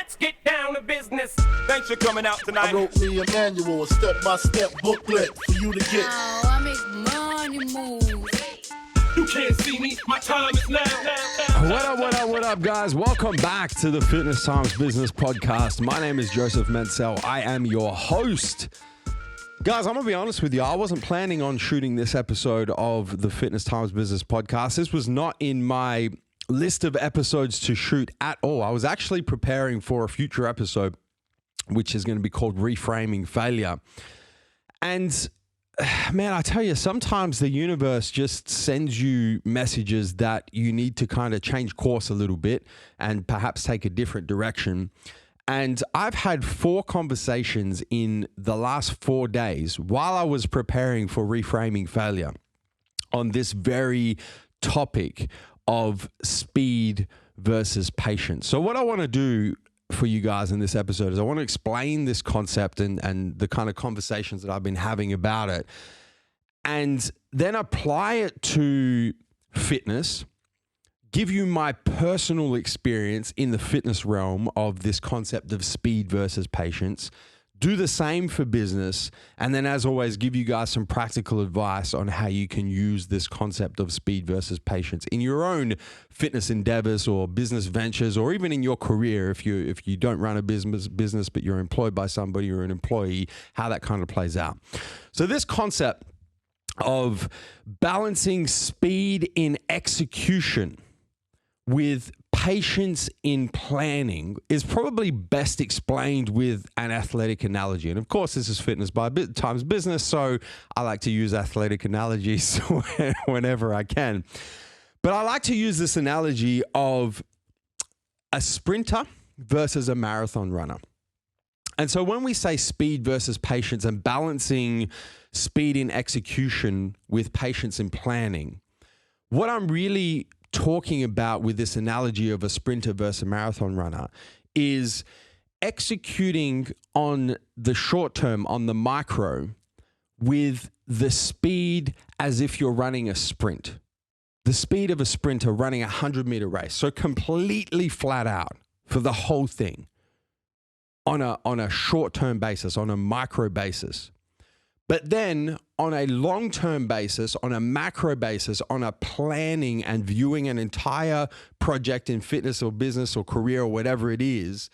Let's get down to business. Thanks for coming out tonight. I wrote me a manual, a step-by-step booklet for you to get. Oh, I make money moves. You can't see me, my time is now. What up, guys? Welcome back to the Fitness Times Business Podcast. My name is Joseph Mencel. I am your host. Guys, I'm going to be honest with you. I wasn't planning on shooting this episode of the Fitness Times Business Podcast. This was not in my list of episodes to shoot at all. I was actually preparing for a future episode, which is going to be called Reframing Failure. And man, I tell you, sometimes the universe just sends you messages that you need to kind of change course a little bit and perhaps take a different direction. And I've had 4 conversations in the last 4 days while I was preparing for Reframing Failure on this very topic of speed versus patience. So what I want to do for you guys in this episode is I want to explain this concept and the kind of conversations that I've been having about it, and then apply it to fitness, give you my personal experience in the fitness realm of this concept of speed versus patience, do the same for business, and then as always, give you guys some practical advice on how you can use this concept of speed versus patience in your own fitness endeavors or business ventures, or even in your career if you don't run a business but you're employed by somebody or an employee, how that kind of plays out. So this concept of balancing speed in execution with patience in planning is probably best explained with an athletic analogy. And of course, this is Fitness by Times Business, so I like to use athletic analogies whenever I can. But I like to use this analogy of a sprinter versus a marathon runner. And so when we say speed versus patience and balancing speed in execution with patience in planning, what I'm really talking about with this analogy of a sprinter versus a marathon runner is executing on the short term, on the micro, with the speed as if you're running a sprint. The speed of a sprinter running a 100-meter race. So completely flat out for the whole thing on a short-term basis, on a micro basis. But then on a long-term basis, on a macro basis, on a planning and viewing an entire project in fitness or business or career or whatever it is,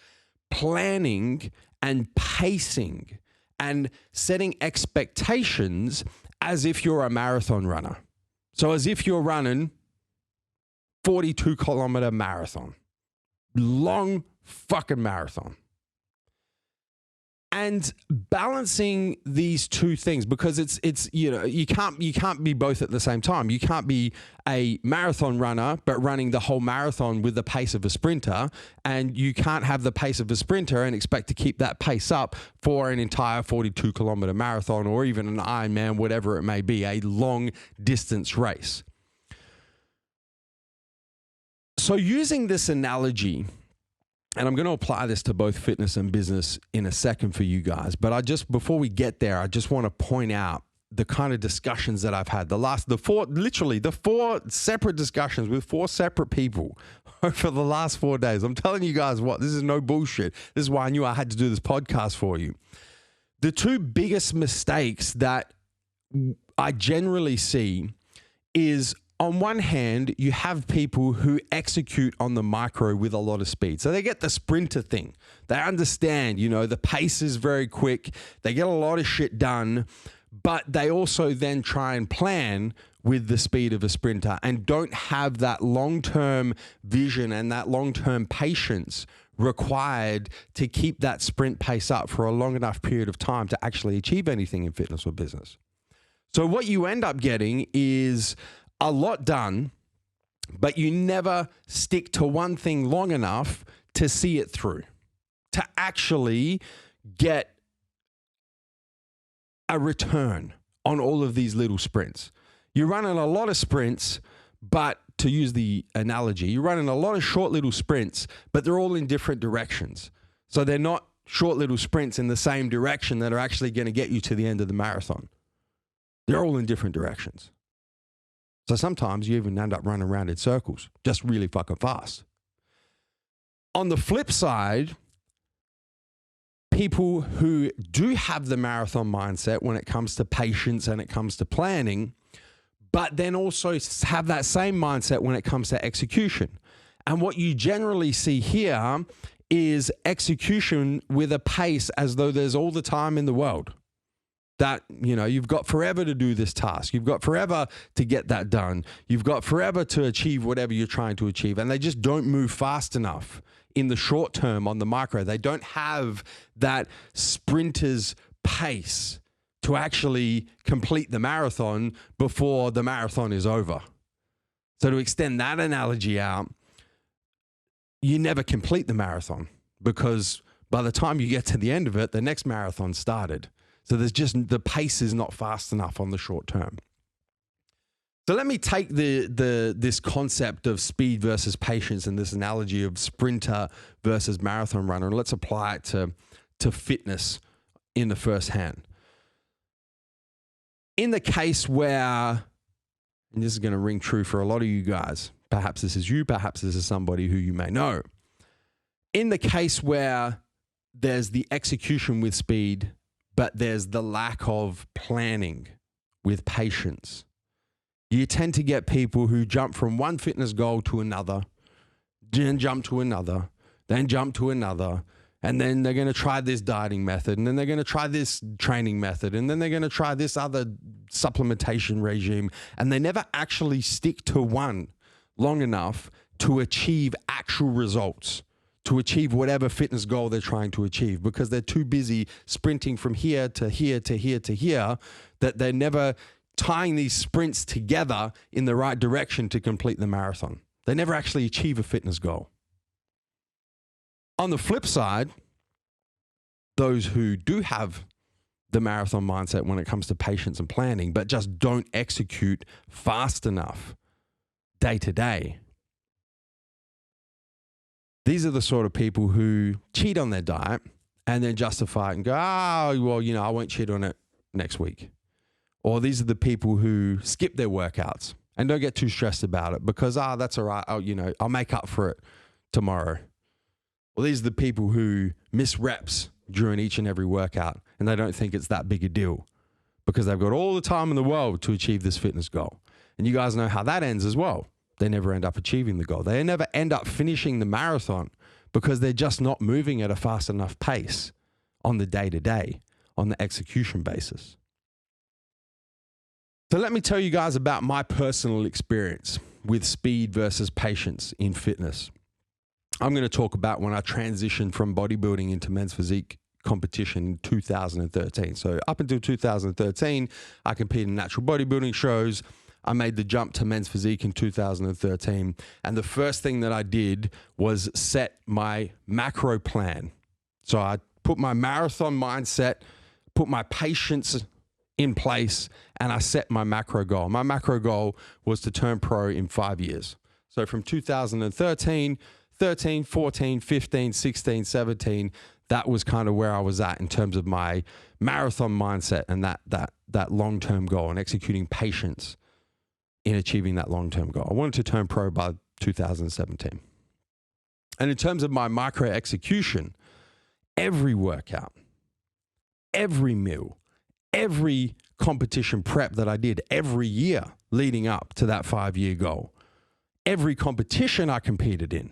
planning and pacing and setting expectations as if you're a marathon runner. So as if you're running 42-kilometer marathon, long fucking marathon. And balancing these two things, because it's you can't be both at the same time. You can't be a marathon runner but running the whole marathon with the pace of a sprinter, and you can't have the pace of a sprinter and expect to keep that pace up for an entire 42-kilometer marathon or even an Ironman, whatever it may be, a long distance race. So using this analogy, and I'm going to apply this to both fitness and business in a second for you guys. But before we get there, I just want to point out the kind of discussions that I've had. The 4 separate discussions with 4 separate people over the last 4 days. I'm telling you guys what, this is no bullshit. This is why I knew I had to do this podcast for you. The 2 biggest mistakes that I generally see is, on one hand, you have people who execute on the micro with a lot of speed. So they get the sprinter thing. They understand, the pace is very quick. They get a lot of shit done, but they also then try and plan with the speed of a sprinter and don't have that long-term vision and that long-term patience required to keep that sprint pace up for a long enough period of time to actually achieve anything in fitness or business. So what you end up getting is a lot done, but you never stick to one thing long enough to see it through, to actually get a return on all of these little sprints. You're running a lot of sprints, but to use the analogy, you're running a lot of short little sprints, but they're all in different directions. So they're not short little sprints in the same direction that are actually going to get you to the end of the marathon. They're all in different directions. So sometimes you even end up running around in circles, just really fucking fast. On the flip side, people who do have the marathon mindset when it comes to patience and it comes to planning, but then also have that same mindset when it comes to execution. And what you generally see here is execution with a pace as though there's all the time in the world. That, you've got forever to do this task. You've got forever to get that done. You've got forever to achieve whatever you're trying to achieve. And they just don't move fast enough in the short term on the micro. They don't have that sprinter's pace to actually complete the marathon before the marathon is over. So to extend that analogy out, you never complete the marathon because by the time you get to the end of it, the next marathon started. So the pace is not fast enough on the short term. So let me take this concept of speed versus patience and this analogy of sprinter versus marathon runner, and let's apply it to fitness in the first hand. In the case where, and this is going to ring true for a lot of you guys, perhaps this is you, perhaps this is somebody who you may know. In the case where there's the execution with speed, but there's the lack of planning with patience, you tend to get people who jump from one fitness goal to another, then jump to another, then jump to another, and then they're going to try this dieting method, and then they're going to try this training method, and then they're going to try this other supplementation regime, and they never actually stick to one long enough to achieve actual results, to achieve whatever fitness goal they're trying to achieve, because they're too busy sprinting from here to here to here to here that they're never tying these sprints together in the right direction to complete the marathon. They never actually achieve a fitness goal. On the flip side, those who do have the marathon mindset when it comes to patience and planning, but just don't execute fast enough day to day, these are the sort of people who cheat on their diet and then justify it and go, I won't cheat on it next week. Or these are the people who skip their workouts and don't get too stressed about it because, that's all right. I'll make up for it tomorrow. Or these are the people who miss reps during each and every workout and they don't think it's that big a deal because they've got all the time in the world to achieve this fitness goal. And you guys know how that ends as well. They never end up achieving the goal. They never end up finishing the marathon because they're just not moving at a fast enough pace on the day-to-day, on the execution basis. So let me tell you guys about my personal experience with speed versus patience in fitness. I'm going to talk about when I transitioned from bodybuilding into men's physique competition in 2013. So up until 2013, I competed in natural bodybuilding shows. I made the jump to men's physique in 2013. And the first thing that I did was set my macro plan. So I put my marathon mindset, put my patience in place, and I set my macro goal. My macro goal was to turn pro in 5 years. So from 2013, 13, 14, 15, 16, 17, that was kind of where I was at in terms of my marathon mindset and that long-term goal and executing patience in achieving that long-term goal. I wanted to turn pro by 2017. And in terms of my micro execution, every workout, every meal, every competition prep that I did every year leading up to that 5-year goal, every competition I competed in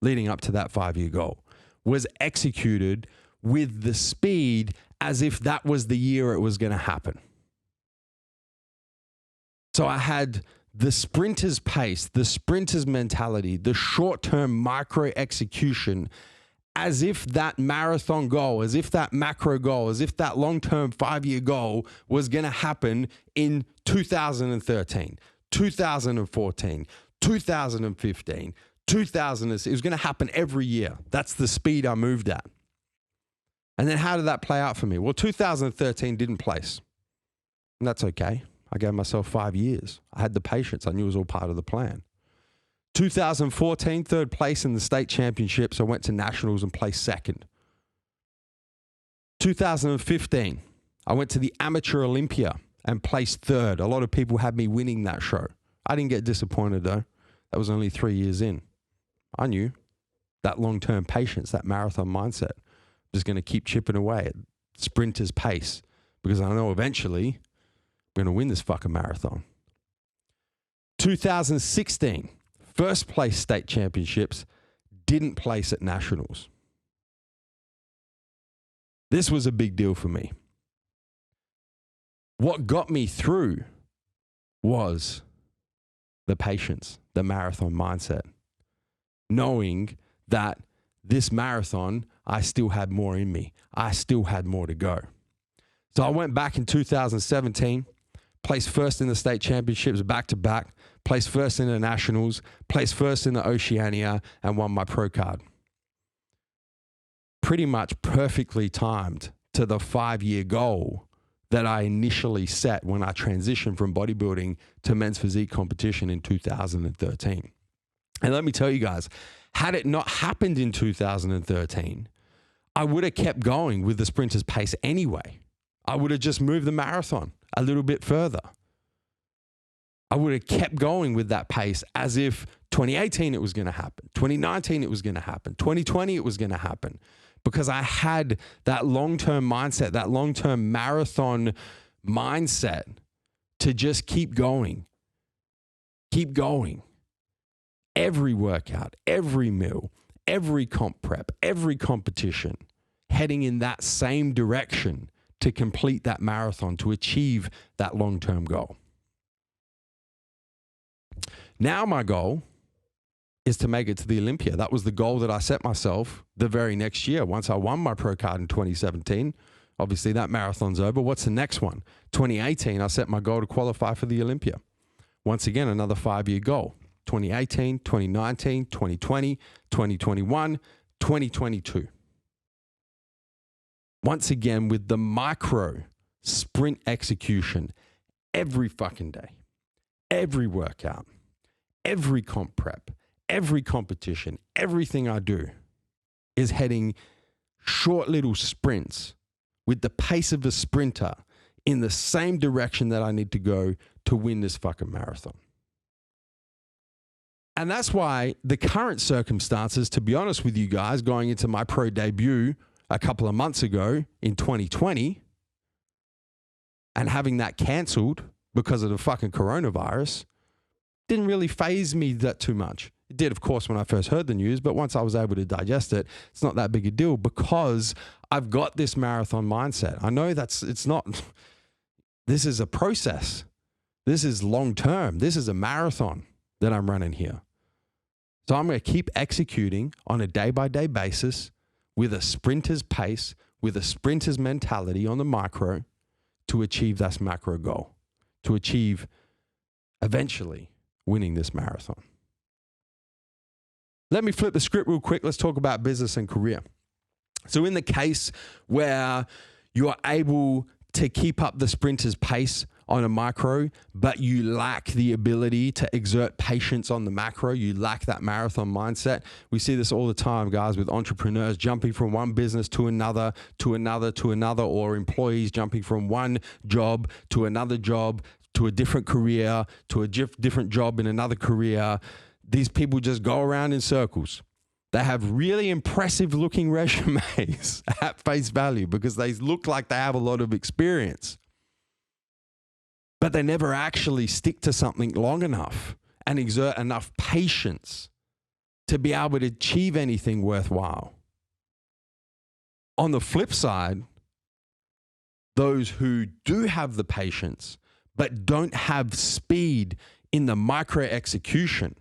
leading up to that 5-year goal was executed with the speed as if that was the year it was going to happen. So I had the sprinter's pace, the sprinter's mentality, the short-term micro execution as if that marathon goal, as if that macro goal, as if that long-term 5-year goal was going to happen in 2013, 2014, 2015, 2006. It was going to happen every year. That's the speed I moved at. And then how did that play out for me? Well, 2013 didn't place. And that's okay. I gave myself 5 years. I had the patience. I knew it was all part of the plan. 2014, third place in the state championships. I went to nationals and placed second. 2015, I went to the Amateur Olympia and placed third. A lot of people had me winning that show. I didn't get disappointed though. That was only 3 years in. I knew that long-term patience, that marathon mindset Just going to keep chipping away at sprinter's pace because I know eventually I'm going to win this fucking marathon. 2016, first place state championships, didn't place at nationals. This was a big deal for me. What got me through was the patience, the marathon mindset, knowing that this marathon, I still had more in me. I still had more to go. So I went back in 2017, placed first in the state championships back to back, placed first in the nationals, placed first in the Oceania, and won my pro card. Pretty much perfectly timed to the 5-year goal that I initially set when I transitioned from bodybuilding to men's physique competition in 2013. And let me tell you guys, had it not happened in 2013, I would have kept going with the sprinter's pace anyway. I would have just moved the marathon a little bit further. I would have kept going with that pace as if 2018 it was going to happen, 2019 it was going to happen, 2020 it was going to happen, because I had that long-term mindset, that long-term marathon mindset to just keep going. Every workout, every meal, every comp prep, every competition, heading in that same direction to complete that marathon, to achieve that long-term goal. Now my goal is to make it to the Olympia. That was the goal that I set myself the very next year. Once I won my pro card in 2017, obviously that marathon's over. What's the next one? 2018, I set my goal to qualify for the Olympia. Once again, another 5-year goal. 2018, 2019, 2020, 2021, 2022. Once again, with the micro sprint execution every fucking day, every workout, every comp prep, every competition, everything I do is heading short little sprints with the pace of a sprinter in the same direction that I need to go to win this fucking marathon. And that's why the current circumstances, to be honest with you guys, going into my pro debut a couple of months ago in 2020 and having that canceled because of the fucking coronavirus, didn't really faze me that too much. It did, of course, when I first heard the news, but once I was able to digest it, it's not that big a deal because I've got this marathon mindset. I know this is a process. This is long term. This is a marathon that I'm running here. So I'm going to keep executing on a day-by-day basis with a sprinter's pace, with a sprinter's mentality on the micro to achieve that macro goal, to achieve eventually winning this marathon. Let me flip the script real quick. Let's talk about business and career. So in the case where you are able to keep up the sprinter's pace on a micro, but you lack the ability to exert patience on the macro, you lack that marathon mindset. We see this all the time, guys, with entrepreneurs jumping from one business to another, or employees jumping from one job, to a different career, to a different job in another career. These people just go around in circles. They have really impressive looking resumes at face value because they look like they have a lot of experience, but they never actually stick to something long enough and exert enough patience to be able to achieve anything worthwhile. On the flip side, those who do have the patience but don't have speed in the micro execution,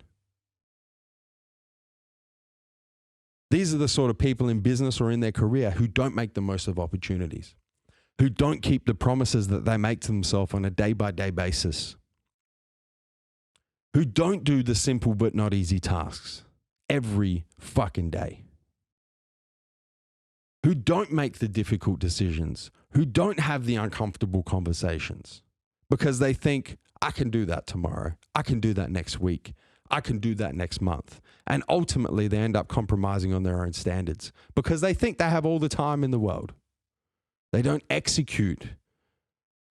these are the sort of people in business or in their career who don't make the most of opportunities, who don't keep the promises that they make to themselves on a day-by-day basis, who don't do the simple but not easy tasks every fucking day, who don't make the difficult decisions, who don't have the uncomfortable conversations because they think, I can do that tomorrow, I can do that next week, I can do that next month. And ultimately, they end up compromising on their own standards because they think they have all the time in the world. They don't execute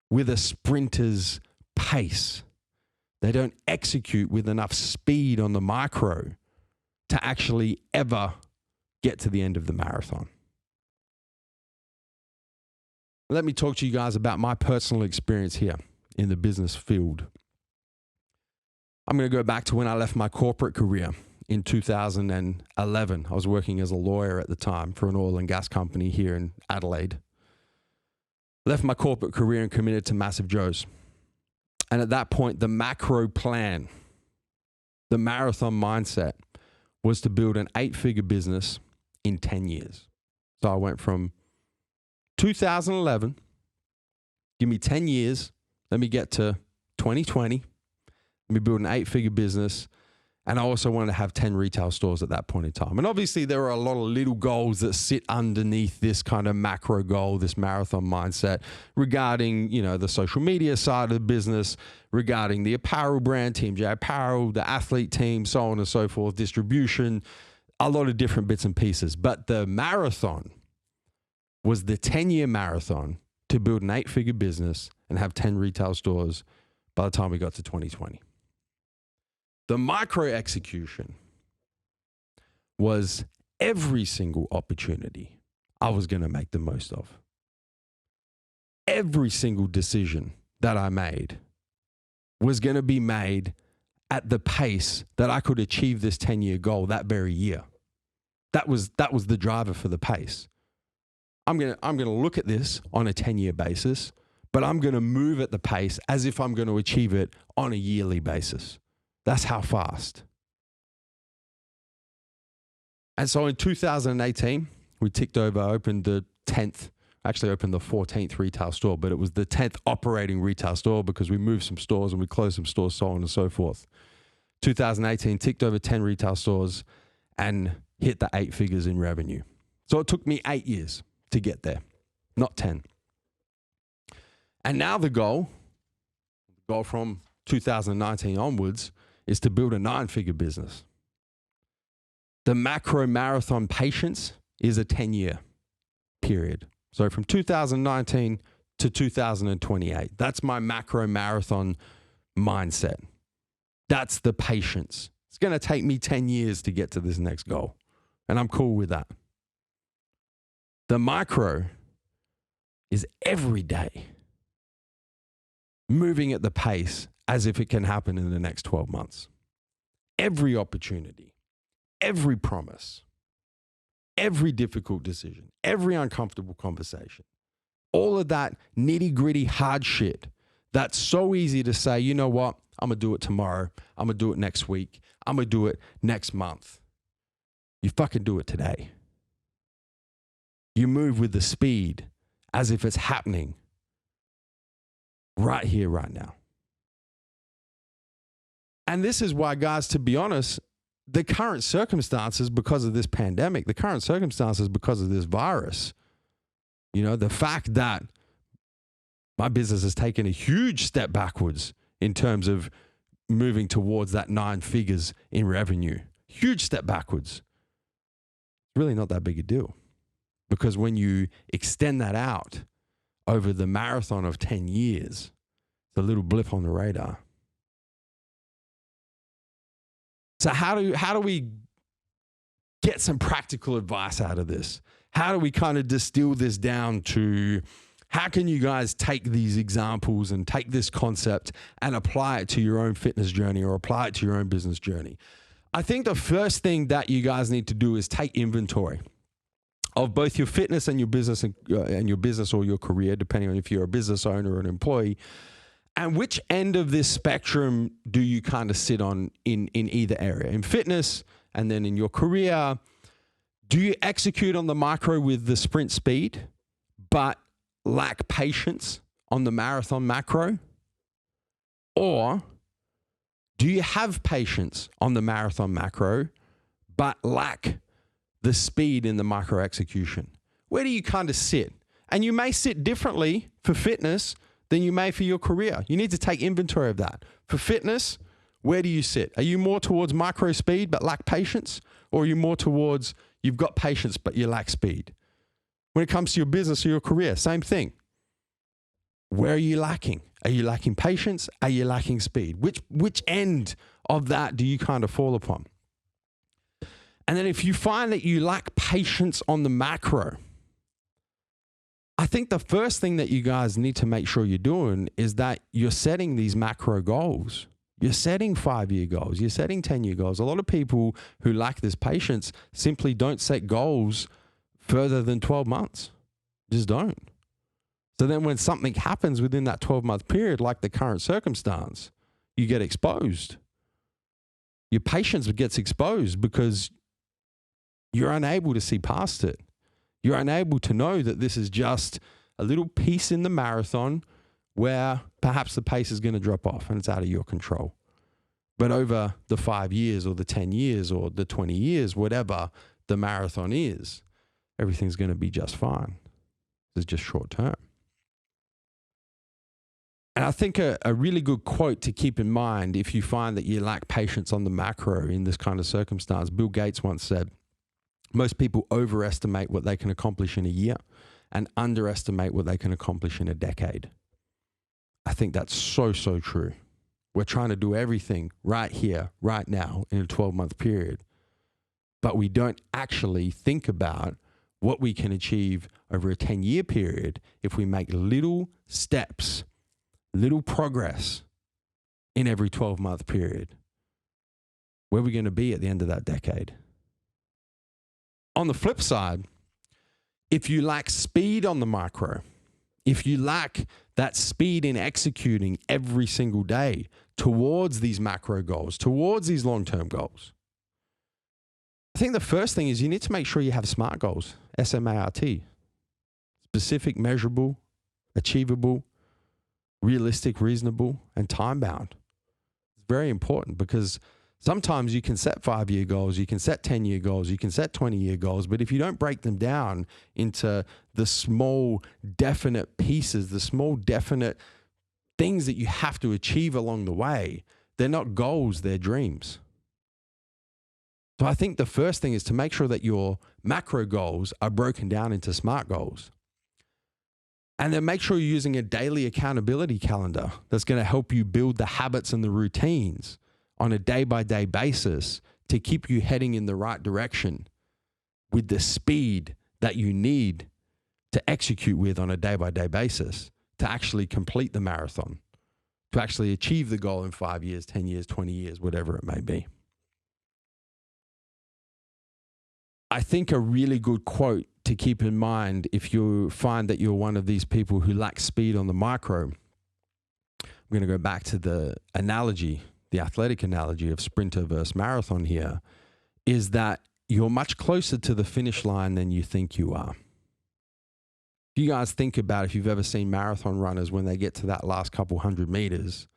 with a sprinter's pace. They don't execute with enough speed on the micro to actually ever get to the end of the marathon. let me talk to you guys about my personal experience here in the business field. I'm going to go back to when I left my corporate career in 2011. I was working as a lawyer at the time for an oil and gas company here in Adelaide. Left my corporate career and committed to Massive Joe's. And at that point, the macro plan, the marathon mindset, was to build an 8-figure business in 10 years. So I went from 2011, give me 10 years, let me get to 2020, let me build an 8-figure business. And I also wanted to have 10 retail stores at that point in time. And obviously there are a lot of little goals that sit underneath this kind of macro goal, this marathon mindset regarding, the social media side of the business, regarding the apparel brand, Team J Apparel, the athlete team, so on and so forth, distribution, a lot of different bits and pieces. But the marathon was the 10-year marathon to build an 8-figure business and have 10 retail stores by the time we got to 2020. The micro execution was every single opportunity I was going to make the most of. Every single decision that I made was going to be made at the pace that I could achieve this 10-year goal that very year. That was the driver for the pace. I'm going to look at this on a 10-year basis, but I'm going to move at the pace as if I'm going to achieve it on a yearly basis. That's how fast. And so in 2018, we ticked over, opened the 14th retail store, but it was the 10th operating retail store because we moved some stores and we closed some stores, so on and so forth. 2018, ticked over 10 retail stores and hit the 8 figures in revenue. So it took me 8 years to get there, not 10. And now the goal from 2019 onwards is to build a 9-figure business. The macro marathon patience is a 10-year period. So from 2019 to 2028, that's my macro marathon mindset. That's the patience. It's going to take me 10 years to get to this next goal, and I'm cool with that. The micro is every day moving at the pace as if it can happen in the next 12 months. Every opportunity, every promise, every difficult decision, every uncomfortable conversation, all of that nitty-gritty hard shit that's so easy to say, you know what, I'm going to do it tomorrow, I'm going to do it next week, I'm going to do it next month. You fucking do it today. You move with the speed as if it's happening right here, right now. And this is why, guys, to be honest, the current circumstances because of this pandemic, the current circumstances because of this virus, the fact that my business has taken a huge step backwards in terms of moving towards that 9 figures in revenue, huge step backwards. Really not that big a deal. Because when you extend that out over the marathon of 10 years, it's a little blip on the radar. So how do we get some practical advice out of this? How do we kind of distill this down to how can you guys take these examples and take this concept and apply it to your own fitness journey or apply it to your own business journey? I think the first thing that you guys need to do is take inventory of both your fitness and your business and your business or your career, depending on if you're a business owner or an employee. And which end of this spectrum do you kind of sit on in either area? In fitness and then in your career, do you execute on the micro with the sprint speed, but lack patience on the marathon macro? Or do you have patience on the marathon macro, but lack the speed in the micro execution? Where do you kind of sit? And you may sit differently for fitness than you may for your career. You need to take inventory of that. For fitness, where do you sit? Are you more towards micro speed but lack patience? Or are you more towards you've got patience but you lack speed? When it comes to your business or your career, same thing. Where are you lacking? Are you lacking patience? Are you lacking speed? Which end of that do you kind of fall upon? And then if you find that you lack patience on the macro, I think the first thing that you guys need to make sure you're doing is that you're setting these macro goals. You're setting 5-year goals. You're setting 10-year goals. A lot of people who lack this patience simply don't set goals further than 12 months. Just don't. So then when something happens within that 12-month period, like the current circumstance, you get exposed. Your patience gets exposed because you're unable to see past it. You're unable to know that this is just a little piece in the marathon where perhaps the pace is going to drop off and it's out of your control. But over the 5 years or the 10 years or the 20 years, whatever the marathon is, everything's going to be just fine. It's just short term. And I think a really good quote to keep in mind if you find that you lack patience on the macro in this kind of circumstance, Bill Gates once said, most people overestimate what they can accomplish in a year and underestimate what they can accomplish in a decade. I think that's so, so true. We're trying to do everything right here, right now in a 12-month period, but we don't actually think about what we can achieve over a 10-year period if we make little steps, little progress in every 12-month period. Where are we going to be at the end of that decade? On the flip side, if you lack speed on the micro, if you lack that speed in executing every single day towards these macro goals, towards these long-term goals, I think the first thing is you need to make sure you have SMART goals, SMART, specific, measurable, achievable, realistic, reasonable, and time-bound. It's very important because sometimes you can set 5-year goals, you can set 10-year goals, you can set 20-year goals, but if you don't break them down into the small, definite pieces, the small, definite things that you have to achieve along the way, they're not goals, they're dreams. So I think the first thing is to make sure that your macro goals are broken down into SMART goals. And then make sure you're using a daily accountability calendar that's going to help you build the habits and the routines on a day-by-day basis to keep you heading in the right direction with the speed that you need to execute with on a day-by-day basis to actually complete the marathon, to actually achieve the goal in 5 years, 10 years, 20 years, whatever it may be. I think a really good quote to keep in mind if you find that you're one of these people who lack speed on the micro, I'm going to go back to the analogy, the athletic analogy of sprinter versus marathon here, is that you're much closer to the finish line than you think you are. If you guys think about if you've ever seen marathon runners, when they get to that last couple 100 meters,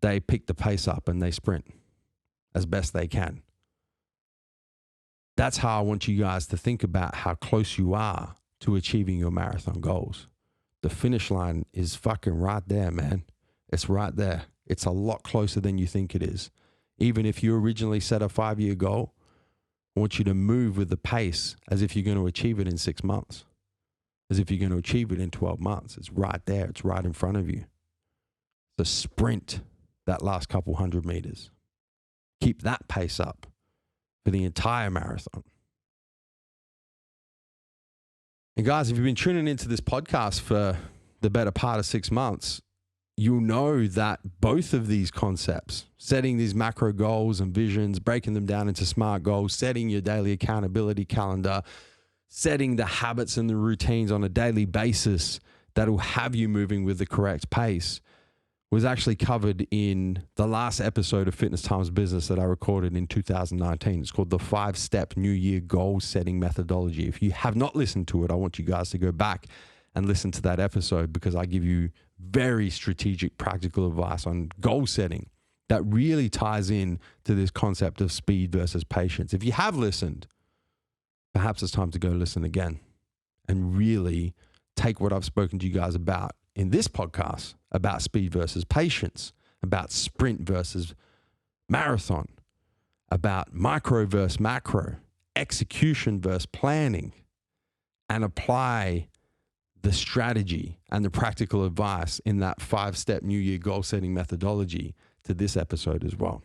they pick the pace up and they sprint as best they can. That's how I want you guys to think about how close you are to achieving your marathon goals. The finish line is fucking right there, man. It's right there. It's a lot closer than you think it is. Even if you originally set a 5-year goal, I want you to move with the pace as if you're going to achieve it in 6 months, as if you're going to achieve it in 12 months. It's right there. It's right in front of you. So sprint that last couple 100 meters. Keep that pace up for the entire marathon. And guys, if you've been tuning into this podcast for the better part of 6 months, you'll know that both of these concepts, setting these macro goals and visions, breaking them down into SMART goals, setting your daily accountability calendar, setting the habits and the routines on a daily basis that will have you moving with the correct pace, was actually covered in the last episode of Fitness Times Business that I recorded in 2019. It's called the 5-Step New Year Goal Setting Methodology. If you have not listened to it, I want you guys to go back and listen to that episode because I give you very strategic, practical advice on goal setting that really ties in to this concept of speed versus patience. If you have listened, perhaps it's time to go listen again and really take what I've spoken to you guys about in this podcast about speed versus patience, about sprint versus marathon, about micro versus macro, execution versus planning, and apply the strategy and the practical advice in that 5-step New Year goal setting methodology to this episode as well.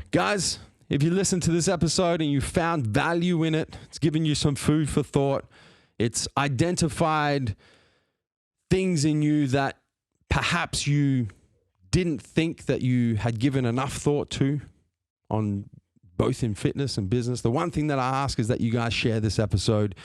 Guys, if you listen to this episode and you found value in it, it's given you some food for thought, It's identified things in you that perhaps you didn't think that you had given enough thought to on both in fitness and business. The one thing that I ask is that you guys share this episode.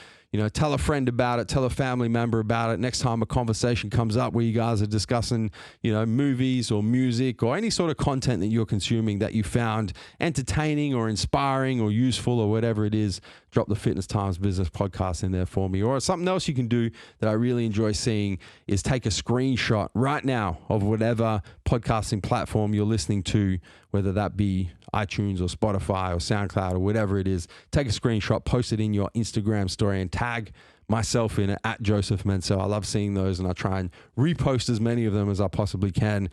Tell a friend about it, tell a family member about it. Next time a conversation comes up where you guys are discussing, movies or music or any sort of content that you're consuming that you found entertaining or inspiring or useful or whatever it is, drop the Fitness Times Business podcast in there for me. Or something else you can do that I really enjoy seeing is take a screenshot right now of whatever podcasting platform you're listening to, whether that be iTunes or Spotify or SoundCloud or whatever it is. Take a screenshot, post it in your Instagram story and tag myself in it at Joseph Mencel. I love seeing those and I try and repost as many of them as I possibly can.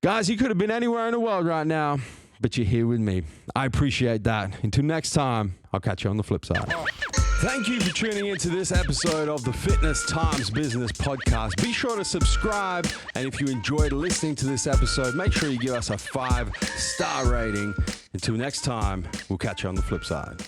Guys, you could have been anywhere in the world right now, but you're here with me. I appreciate that. Until next time, I'll catch you on the flip side. Thank you for tuning into this episode of the Fitness Times Business Podcast. Be sure to subscribe, and if you enjoyed listening to this episode, make sure you give us a 5-star rating. Until next time, we'll catch you on the flip side.